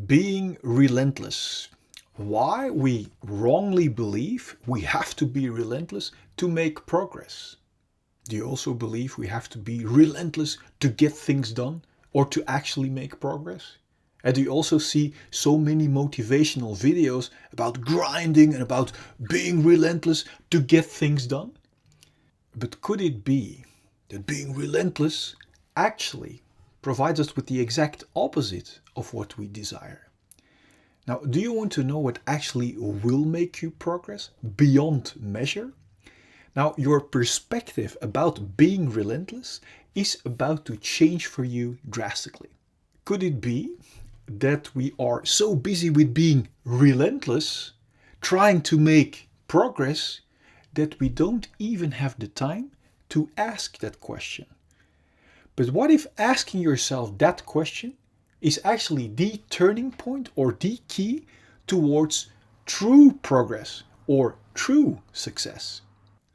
Being relentless. Why we wrongly believe we have to be relentless to make progress. Do you also believe we have to be relentless to get things done or to actually make progress? And do you also see so many motivational videos about grinding and about being relentless to get things done? But could it be that being relentless actually provides us with the exact opposite of what we desire? Now, do you want to know what actually will make you progress beyond measure? Now, your perspective about being relentless is about to change for you drastically. Could it be that we are so busy with being relentless, trying to make progress, that we don't even have the time to ask that question? But what if asking yourself that question is actually the turning point or the key towards true progress or true success?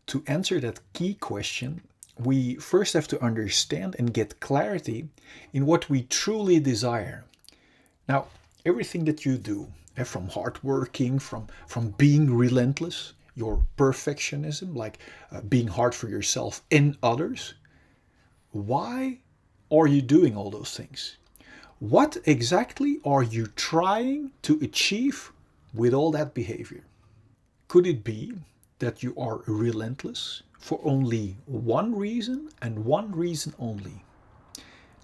To answer that key question, we first have to understand and get clarity in what we truly desire. Now, everything that you do, from hard working, from being relentless, your perfectionism, like being hard for yourself and others, why are you doing all those things? What exactly are you trying to achieve with all that behavior? Could it be that you are relentless for only one reason and one reason only?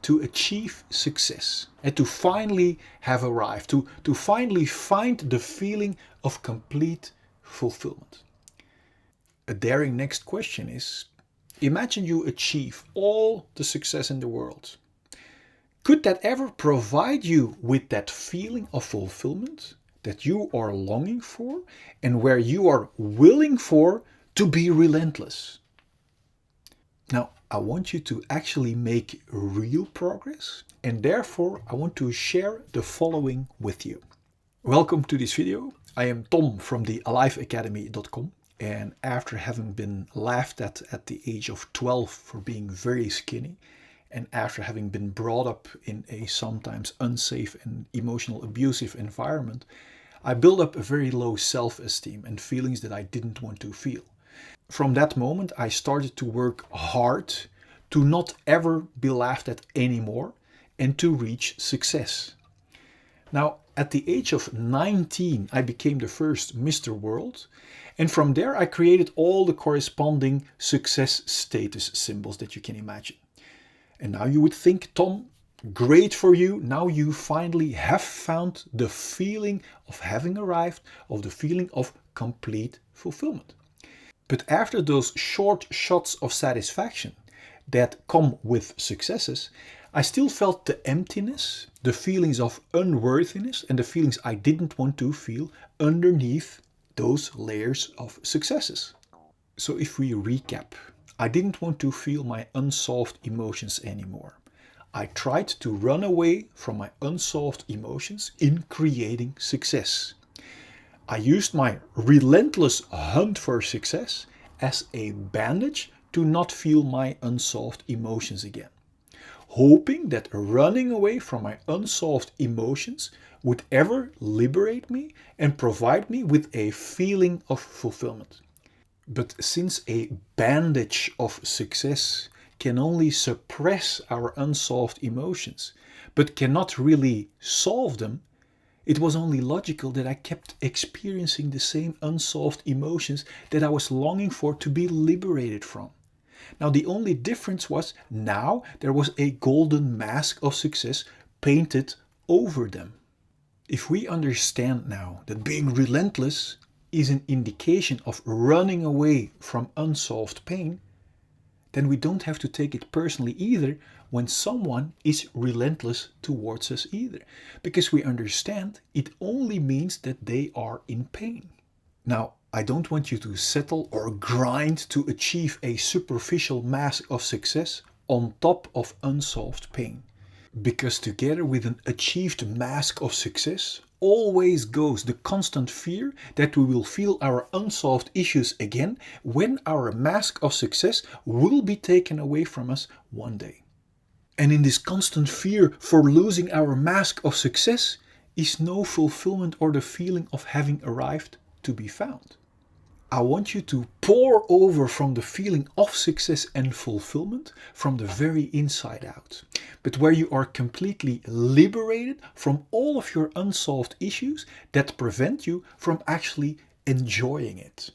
To achieve success and to finally have arrived, to finally find the feeling of complete fulfillment. A daring next question is, imagine you achieve all the success in the world. Could that ever provide you with that feeling of fulfillment that you are longing for and where you are willing for to be relentless? Now, I want you to actually make real progress, and therefore I want to share the following with you. Welcome to this video. I am Tom from the aliveacademy.com, and after having been laughed at the age of 12 for being very skinny, and after having been brought up in a sometimes unsafe and emotional abusive environment, I built up a very low self-esteem and feelings that I didn't want to feel. From that moment, I started to work hard to not ever be laughed at anymore and to reach success. Now, at the age of 19, I became the first Mr. World, and from there I created all the corresponding success status symbols that you can imagine. And now you would think, Tom, great for you. Now you finally have found the feeling of having arrived, of the feeling of complete fulfillment. But after those short shots of satisfaction that come with successes, I still felt the emptiness, the feelings of unworthiness, and the feelings I didn't want to feel underneath those layers of successes. So if we recap, I didn't want to feel my unsolved emotions anymore. I tried to run away from my unsolved emotions in creating success. I used my relentless hunt for success as a bandage to not feel my unsolved emotions again, hoping that running away from my unsolved emotions would ever liberate me and provide me with a feeling of fulfillment. But since a bandage of success can only suppress our unsolved emotions, but cannot really solve them, it was only logical that I kept experiencing the same unsolved emotions that I was longing for to be liberated from. Now, the only difference was now there was a golden mask of success painted over them. If we understand now that being relentless is an indication of running away from unsolved pain, then we don't have to take it personally either when someone is relentless towards us either, because we understand it only means that they are in pain. Now, I don't want you to settle or grind to achieve a superficial mask of success on top of unsolved pain, because together with an achieved mask of success always goes the constant fear that we will feel our unsolved issues again when our mask of success will be taken away from us one day. And in this constant fear for losing our mask of success is no fulfillment or the feeling of having arrived to be found. I want you to pour over from the feeling of success and fulfillment from the very inside out, but where you are completely liberated from all of your unsolved issues that prevent you from actually enjoying it.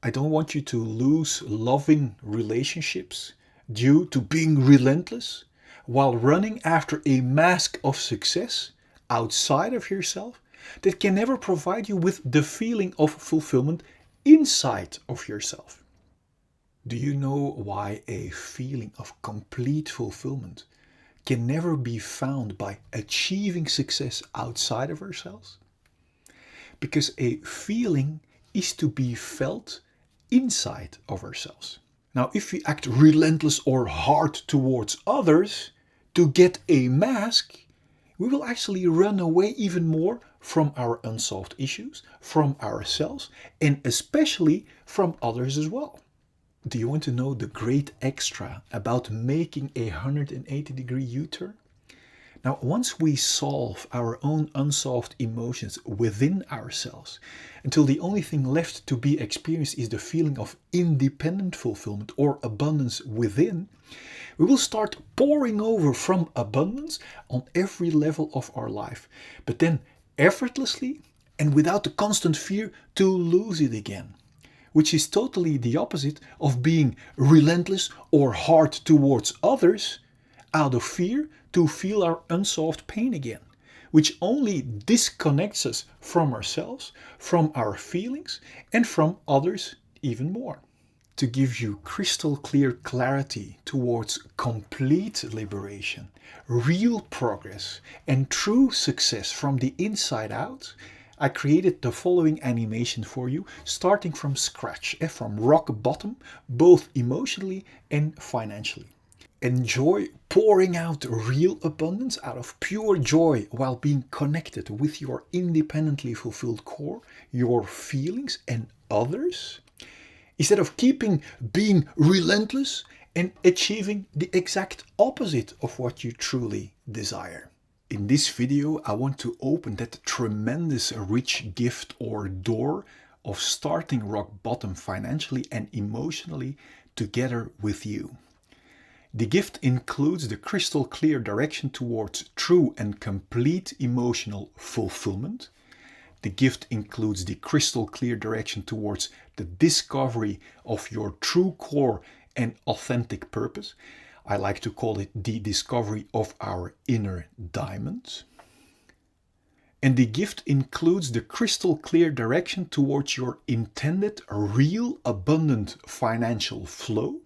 I don't want you to lose loving relationships due to being relentless while running after a mask of success outside of yourself that can never provide you with the feeling of fulfillment inside of yourself. Do you know why a feeling of complete fulfillment can never be found by achieving success outside of ourselves? Because a feeling is to be felt inside of ourselves. Now, if we act relentless or hard towards others to get a mask, we will actually run away even more from our unsolved issues, from ourselves, and especially from others as well. Do you want to know the great extra about making a 180-degree U-turn? Now, once we solve our own unsolved emotions within ourselves, until the only thing left to be experienced is the feeling of independent fulfillment or abundance within, we will start pouring over from abundance on every level of our life, but then effortlessly and without the constant fear to lose it again, which is totally the opposite of being relentless or hard towards others out of fear to feel our unsolved pain again, which only disconnects us from ourselves, from our feelings, and from others even more. To give you crystal clear clarity towards complete liberation, real progress, and true success from the inside out, I created the following animation for you, starting from scratch, from rock bottom, both emotionally and financially. Enjoy pouring out real abundance out of pure joy while being connected with your independently fulfilled core, your feelings, and others, instead of being relentless and achieving the exact opposite of what you truly desire. In this video, I want to open that tremendous rich gift or door of starting rock bottom financially and emotionally together with you. The gift includes the crystal clear direction towards true and complete emotional fulfillment. The gift includes the crystal clear direction towards the discovery of your true core and authentic purpose. I like to call it the discovery of our inner diamond. And the gift includes the crystal clear direction towards your intended, real, abundant financial flow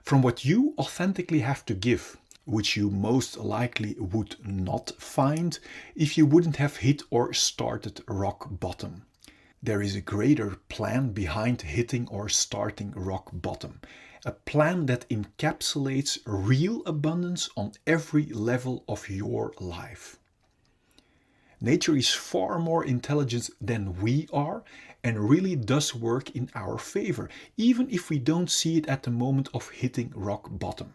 from what you authentically have to give, which you most likely would not find if you wouldn't have hit or started rock bottom. There is a greater plan behind hitting or starting rock bottom, a plan that encapsulates real abundance on every level of your life. Nature is far more intelligent than we are and really does work in our favor, even if we don't see it at the moment of hitting rock bottom.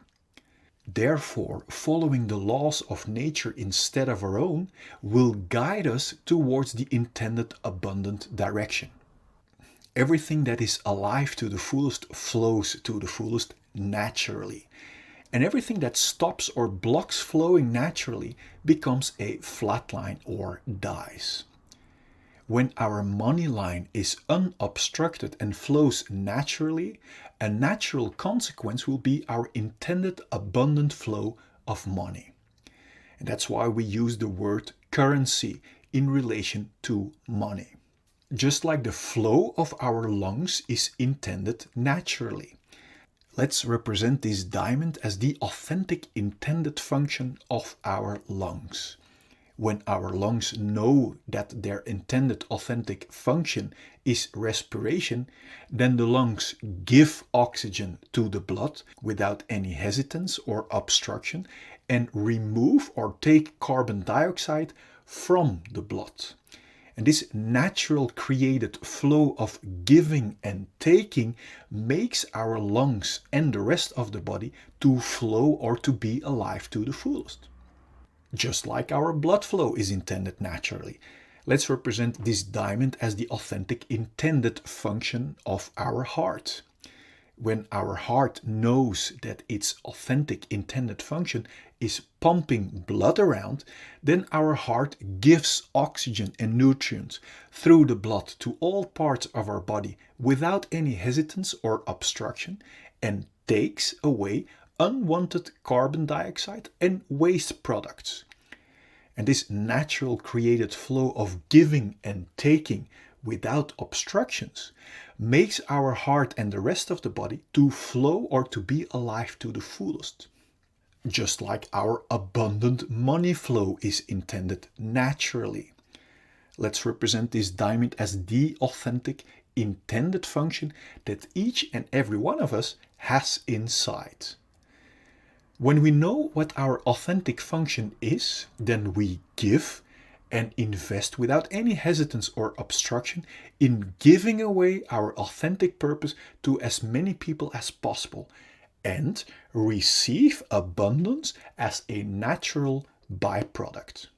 Therefore, following the laws of nature instead of our own will guide us towards the intended abundant direction. Everything that is alive to the fullest flows to the fullest naturally. And everything that stops or blocks flowing naturally becomes a flat line or dies. When our money line is unobstructed and flows naturally, a natural consequence will be our intended abundant flow of money. And that's why we use the word currency in relation to money. Just like the flow of our lungs is intended naturally. Let's represent this diamond as the authentic intended function of our lungs. When our lungs know that their intended authentic function is respiration, then the lungs give oxygen to the blood without any hesitance or obstruction and remove or take carbon dioxide from the blood. And this natural created flow of giving and taking makes our lungs and the rest of the body to flow or to be alive to the fullest. just like our blood flow is intended naturally. Let's represent this diamond as the authentic intended function of our heart. When our heart knows that its authentic intended function is pumping blood around, then our heart gives oxygen and nutrients through the blood to all parts of our body without any hesitance or obstruction, and takes away unwanted carbon dioxide and waste products. And this natural created flow of giving and taking without obstructions makes our heart and the rest of the body to flow or to be alive to the fullest. Just like our abundant money flow is intended naturally. Let's represent this diamond as the authentic intended function that each and every one of us has inside. When we know what our authentic function is, then we give and invest without any hesitance or obstruction in giving away our authentic purpose to as many people as possible, and receive abundance as a natural byproduct.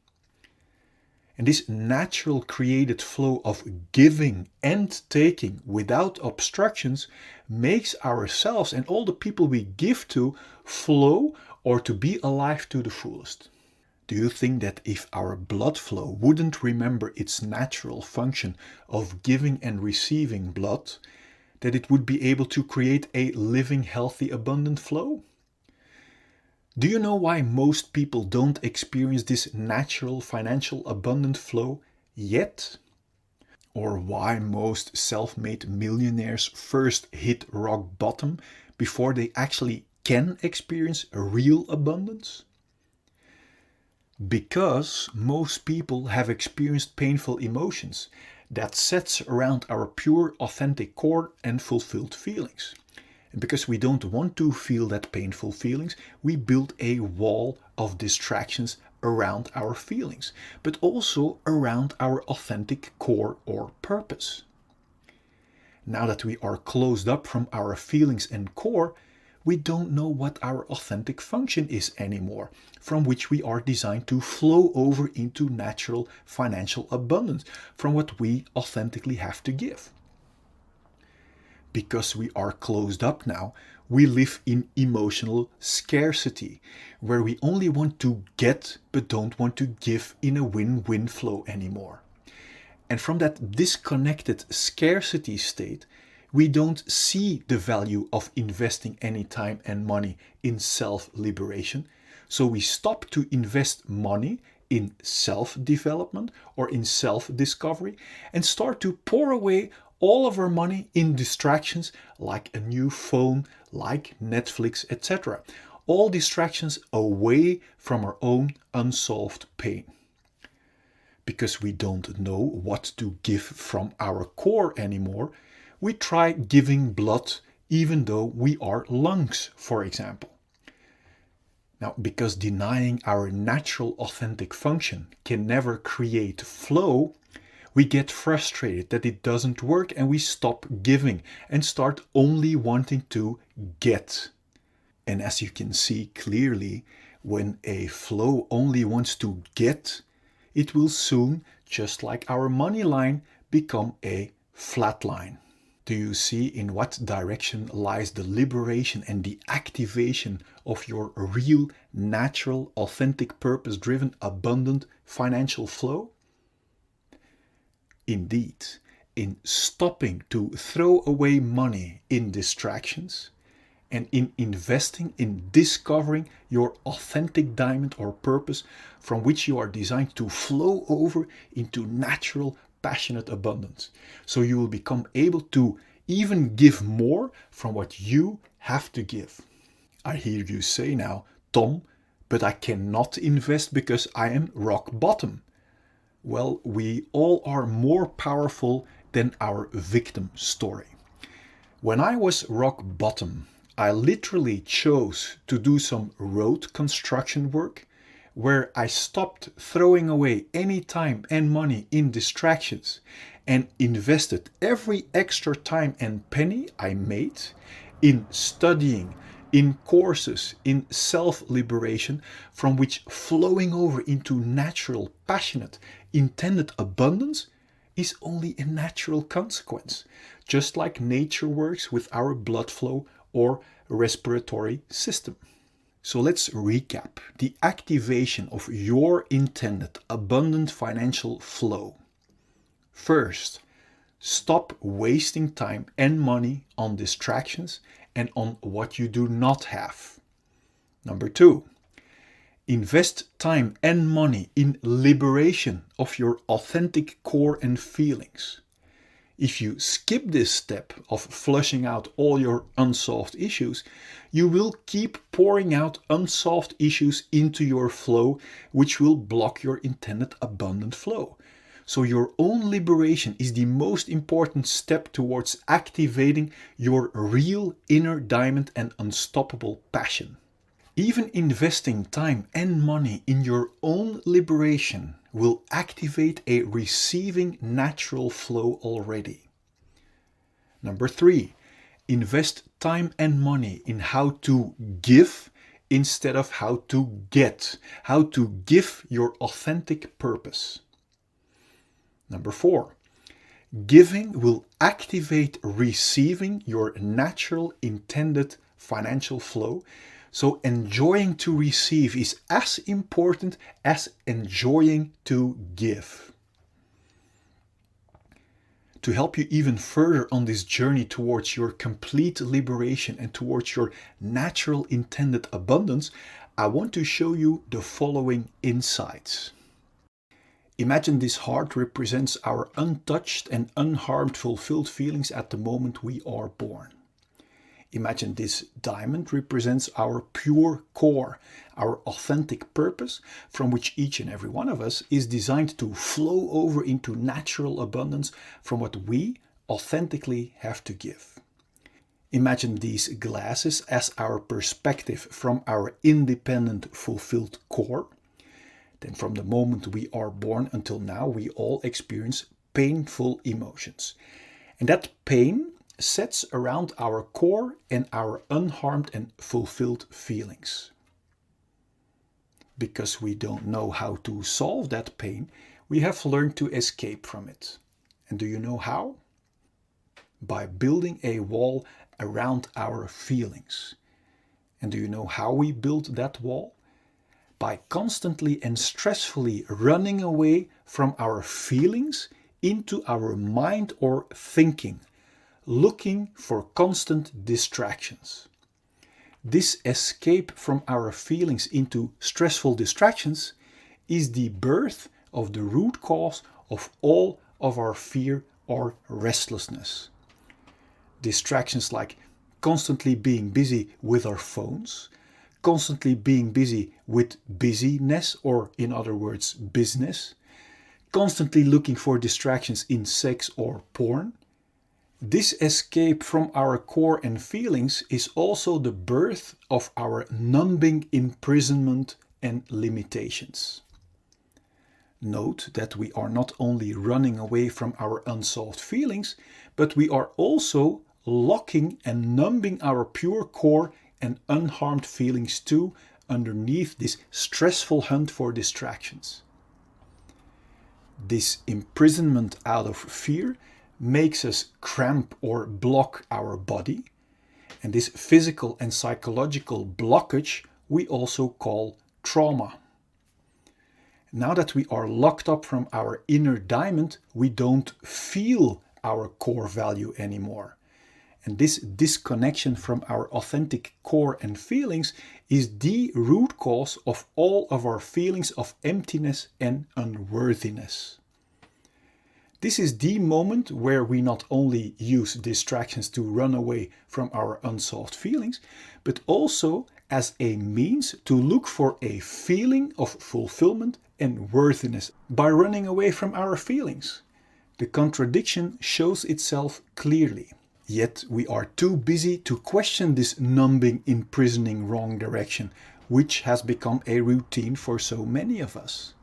And this natural created flow of giving and taking without obstructions makes ourselves and all the people we give to flow or to be alive to the fullest. Do you think that if our blood flow wouldn't remember its natural function of giving and receiving blood, that it would be able to create a living, healthy, abundant flow? Do you know why most people don't experience this natural financial abundant flow yet? Or why most self-made millionaires first hit rock bottom before they actually can experience a real abundance? Because most people have experienced painful emotions that sets around our pure, authentic core and fulfilled feelings. And because we don't want to feel that painful feelings, we build a wall of distractions around our feelings, but also around our authentic core or purpose. Now that we are closed up from our feelings and core, we don't know what our authentic function is anymore, from which we are designed to flow over into natural financial abundance, from what we authentically have to give. Because we are closed up now, we live in emotional scarcity, where we only want to get but don't want to give in a win-win flow anymore. And from that disconnected scarcity state, we don't see the value of investing any time and money in self-liberation. So we stop to invest money in self-development or in self-discovery and start to pour away all of our money in distractions like a new phone, like Netflix, etc. All distractions away from our own unsolved pain. Because we don't know what to give from our core anymore, we try giving blood even though we are lungs, for example. Now, because denying our natural authentic function can never create flow, we get frustrated that it doesn't work and we stop giving and start only wanting to get. And as you can see clearly, when a flow only wants to get, it will soon, just like our money line, become a flat line. Do you see in what direction lies the liberation and the activation of your real, natural, authentic, purpose-driven, abundant financial flow? Indeed, in stopping to throw away money in distractions and in investing in discovering your authentic diamond or purpose from which you are designed to flow over into natural, passionate abundance. So you will become able to even give more from what you have to give. I hear you say now, Tom, but I cannot invest because I am rock bottom. Well, we all are more powerful than our victim story. When I was rock bottom, I literally chose to do some road construction work where I stopped throwing away any time and money in distractions and invested every extra time and penny I made in studying, in courses, in self-liberation, from which flowing over into natural, passionate, intended abundance is only a natural consequence, just like nature works with our blood flow or respiratory system. So let's recap the activation of your intended abundant financial flow. First, stop wasting time and money on distractions and on what you do not have. Number 2, invest time and money in liberation of your authentic core and feelings. If you skip this step of flushing out all your unsolved issues, you will keep pouring out unsolved issues into your flow, which will block your intended abundant flow. So your own liberation is the most important step towards activating your real inner diamond and unstoppable passion. Even investing time and money in your own liberation will activate a receiving natural flow already. Number 3, invest time and money in how to give instead of how to get, how to give your authentic purpose. Number 4, giving will activate receiving your natural intended financial flow. So enjoying to receive is as important as enjoying to give. To help you even further on this journey towards your complete liberation and towards your natural intended abundance, I want to show you the following insights. Imagine this heart represents our untouched and unharmed fulfilled feelings at the moment we are born. Imagine this diamond represents our pure core, our authentic purpose, from which each and every one of us is designed to flow over into natural abundance from what we authentically have to give. Imagine these glasses as our perspective from our independent, fulfilled core. Then from the moment we are born until now, we all experience painful emotions. And that pain sets around our core and our unharmed and fulfilled feelings. Because we don't know how to solve that pain, we have learned to escape from it. And do you know how? By building a wall around our feelings. And do you know how we build that wall? By constantly and stressfully running away from our feelings into our mind or thinking, looking for constant distractions. This escape from our feelings into stressful distractions is the birth of the root cause of all of our fear or restlessness. Distractions like constantly being busy with our phones, constantly being busy with busyness, or in other words, business, constantly looking for distractions in sex or porn. This escape from our core and feelings is also the birth of our numbing imprisonment and limitations. Note that we are not only running away from our unsolved feelings, but we are also locking and numbing our pure core and unharmed feelings too underneath this stressful hunt for distractions. This imprisonment out of fear makes us cramp or block our body, and this physical and psychological blockage we also call trauma. Now that we are locked up from our inner diamond, we don't feel our core value anymore. And this disconnection from our authentic core and feelings is the root cause of all of our feelings of emptiness and unworthiness. This is the moment where we not only use distractions to run away from our unsolved feelings, but also as a means to look for a feeling of fulfillment and worthiness by running away from our feelings. The contradiction shows itself clearly. Yet we are too busy to question this numbing, imprisoning wrong direction, which has become a routine for so many of us.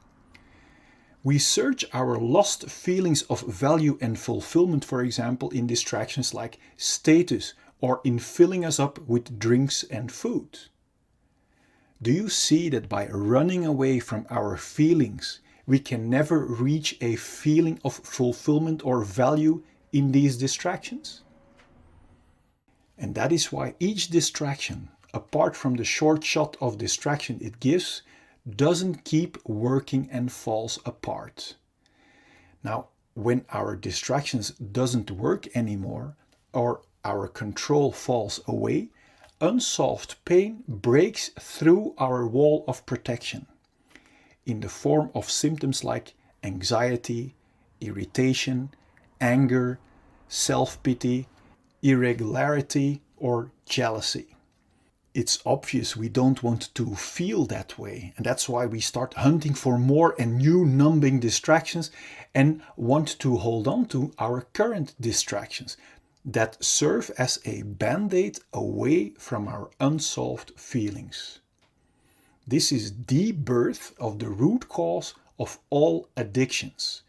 We search our lost feelings of value and fulfillment, for example, in distractions like status or in filling us up with drinks and food? Do you see that by running away from our feelings, we can never reach a feeling of fulfillment or value in these distractions? And that is why each distraction, apart from the short shot of distraction it gives, doesn't keep working and falls apart. Now, when our distractions doesn't work anymore, or our control falls away, unsolved pain breaks through our wall of protection in the form of symptoms like anxiety, irritation, anger, self-pity, irregularity, or jealousy. It's obvious we don't want to feel that way, and that's why we start hunting for more and new numbing distractions and want to hold on to our current distractions that serve as a band-aid away from our unsolved feelings. This is the birth of the root cause of all addictions,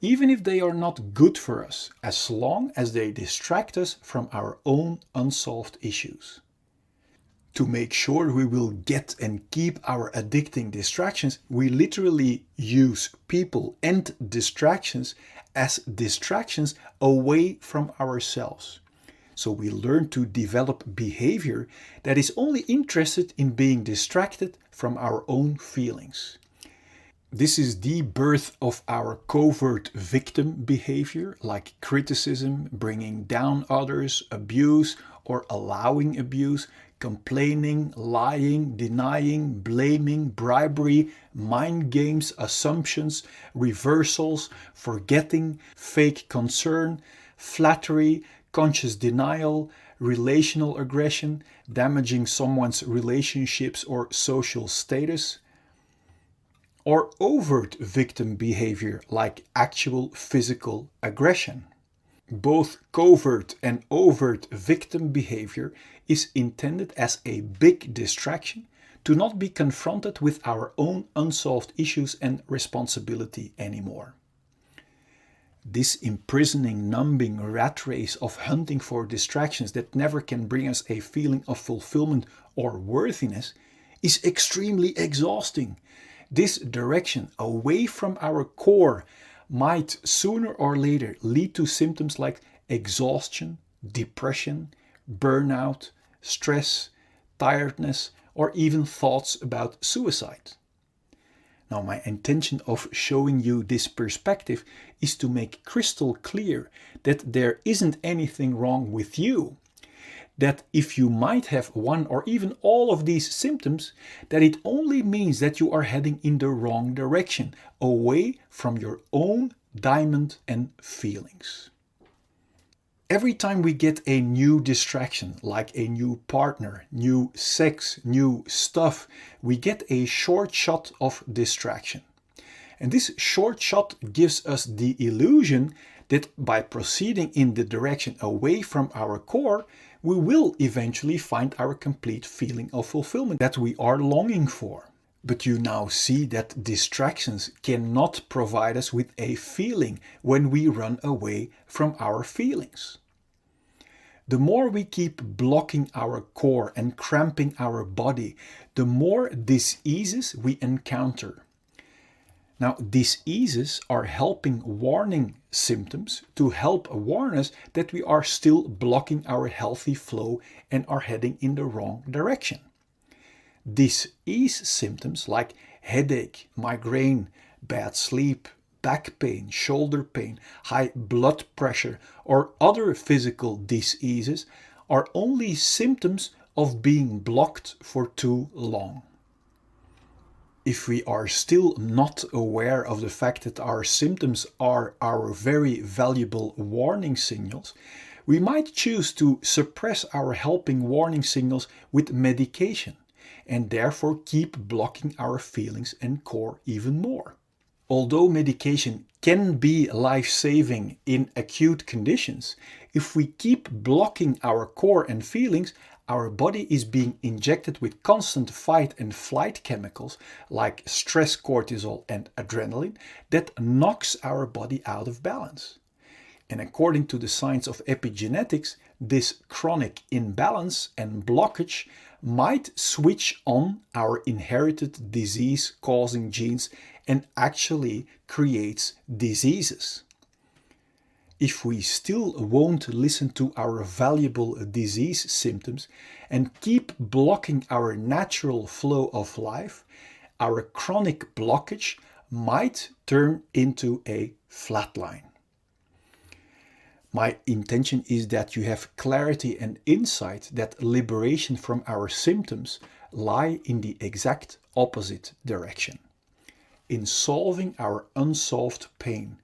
even if they are not good for us, as long as they distract us from our own unsolved issues. To make sure we will get and keep our addicting distractions, we literally use people and distractions as distractions away from ourselves. So we learn to develop behavior that is only interested in being distracted from our own feelings. This is the birth of our covert victim behavior, like criticism, bringing down others, abuse or allowing abuse, complaining, lying, denying, blaming, bribery, mind games, assumptions, reversals, forgetting, fake concern, flattery, conscious denial, relational aggression, damaging someone's relationships or social status, or overt victim behavior like actual physical aggression. Both covert and overt victim behavior is intended as a big distraction to not be confronted with our own unsolved issues and responsibility anymore. This imprisoning, numbing rat race of hunting for distractions that never can bring us a feeling of fulfillment or worthiness is extremely exhausting. This direction away from our core might sooner or later lead to symptoms like exhaustion, depression, burnout, stress, tiredness, or even thoughts about suicide. Now, my intention of showing you this perspective is to make crystal clear that there isn't anything wrong with you. That if you might have one or even all of these symptoms, that it only means that you are heading in the wrong direction, away from your own diamond and feelings. Every time we get a new distraction, like a new partner, new sex, new stuff, we get a short shot of distraction. And this short shot gives us the illusion that by proceeding in the direction away from our core, we will eventually find our complete feeling of fulfillment that we are longing for. But you now see that distractions cannot provide us with a feeling when we run away from our feelings. The more we keep blocking our core and cramping our body, the more diseases we encounter. Now, diseases are helping warning symptoms to help warn us that we are still blocking our healthy flow and are heading in the wrong direction. Disease symptoms like headache, migraine, bad sleep, back pain, shoulder pain, high blood pressure, or other physical diseases are only symptoms of being blocked for too long. If we are still not aware of the fact that our symptoms are our very valuable warning signals, we might choose to suppress our helping warning signals with medication and therefore keep blocking our feelings and core even more. Although medication can be life-saving in acute conditions, if we keep blocking our core and feelings, our body is being injected with constant fight and flight chemicals like stress cortisol and adrenaline that knocks our body out of balance. And according to the science of epigenetics, this chronic imbalance and blockage might switch on our inherited disease-causing genes and actually creates diseases. If we still won't listen to our valuable disease symptoms and keep blocking our natural flow of life, our chronic blockage might turn into a flatline. My intention is that you have clarity and insight that liberation from our symptoms lie in the exact opposite direction, in solving our unsolved pain,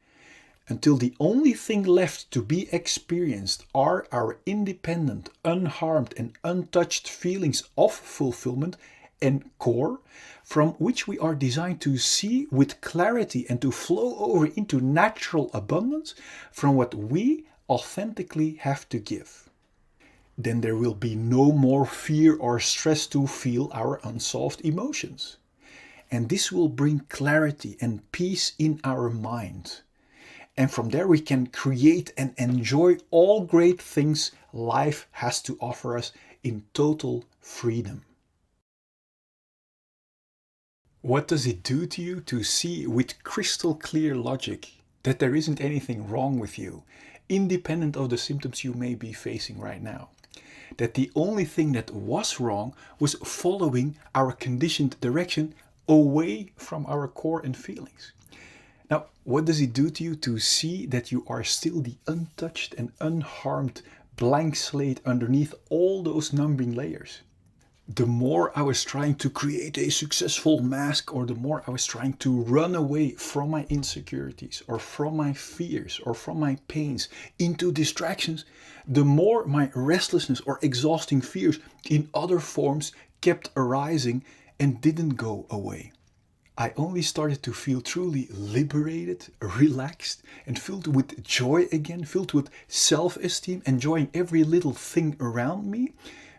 until the only thing left to be experienced are our independent, unharmed and untouched feelings of fulfillment and core, from which we are designed to see with clarity and to flow over into natural abundance from what we authentically have to give. Then there will be no more fear or stress to feel our unsolved emotions. And this will bring clarity and peace in our mind. And from there we can create and enjoy all great things life has to offer us in total freedom. What does it do to you to see with crystal clear logic that there isn't anything wrong with you, independent of the symptoms you may be facing right now? That the only thing that was wrong was following our conditioned direction away from our core and feelings. Now, what does it do to you to see that you are still the untouched and unharmed blank slate underneath all those numbing layers? The more I was trying to create a successful mask, or the more I was trying to run away from my insecurities or from my fears or from my pains into distractions, the more my restlessness or exhausting fears in other forms kept arising and didn't go away. I only started to feel truly liberated, relaxed, and filled with joy again, filled with self-esteem, enjoying every little thing around me,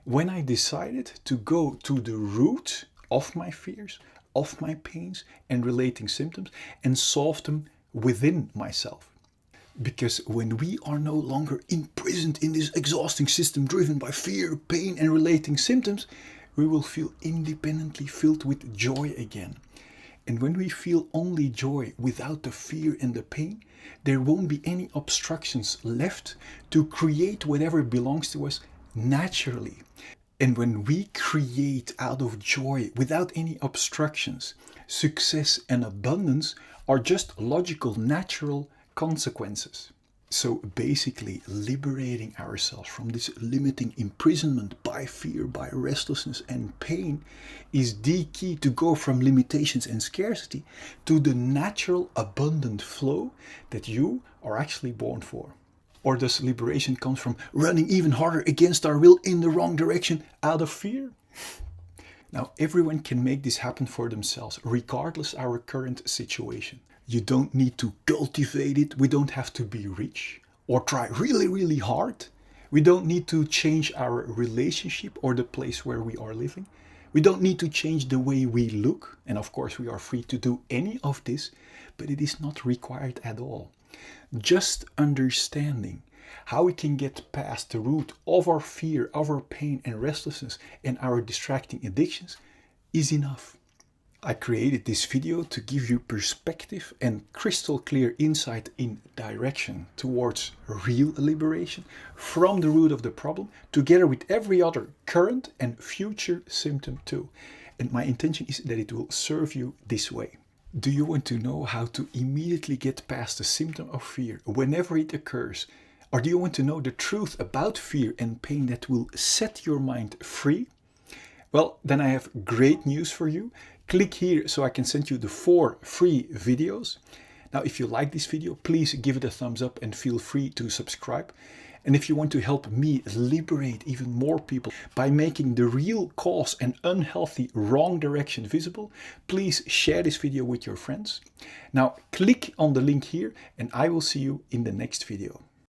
when I decided to go to the root of my fears, of my pains and relating symptoms, and solve them within myself. Because when we are no longer imprisoned in this exhausting system driven by fear, pain and relating symptoms, we will feel independently filled with joy again. And when we feel only joy without the fear and the pain, there won't be any obstructions left to create whatever belongs to us naturally. And when we create out of joy without any obstructions, success and abundance are just logical, natural consequences. So basically, liberating ourselves from this limiting imprisonment by fear, by restlessness and pain is the key to go from limitations and scarcity to the natural, abundant flow that you are actually born for. Or does liberation come from running even harder against our will in the wrong direction out of fear? Now, everyone can make this happen for themselves, regardless our current situation. You don't need to cultivate it. We don't have to be rich or try really, really hard. We don't need to change our relationship or the place where we are living. We don't need to change the way we look. And of course, we are free to do any of this, but it is not required at all. Just understanding how we can get past the root of our fear, of our pain and restlessness and our distracting addictions is enough. I created this video to give you perspective and crystal clear insight in direction towards real liberation from the root of the problem, together with every other current and future symptom too. And my intention is that it will serve you this way. Do you want to know how to immediately get past the symptom of fear whenever it occurs? Or do you want to know the truth about fear and pain that will set your mind free? Well, then I have great news for you. Click here so I can send you the 4 free videos. Now, if you like this video, please give it a thumbs up and feel free to subscribe. And if you want to help me liberate even more people by making the real cause and unhealthy wrong direction visible, please share this video with your friends. Now, click on the link here and I will see you in the next video.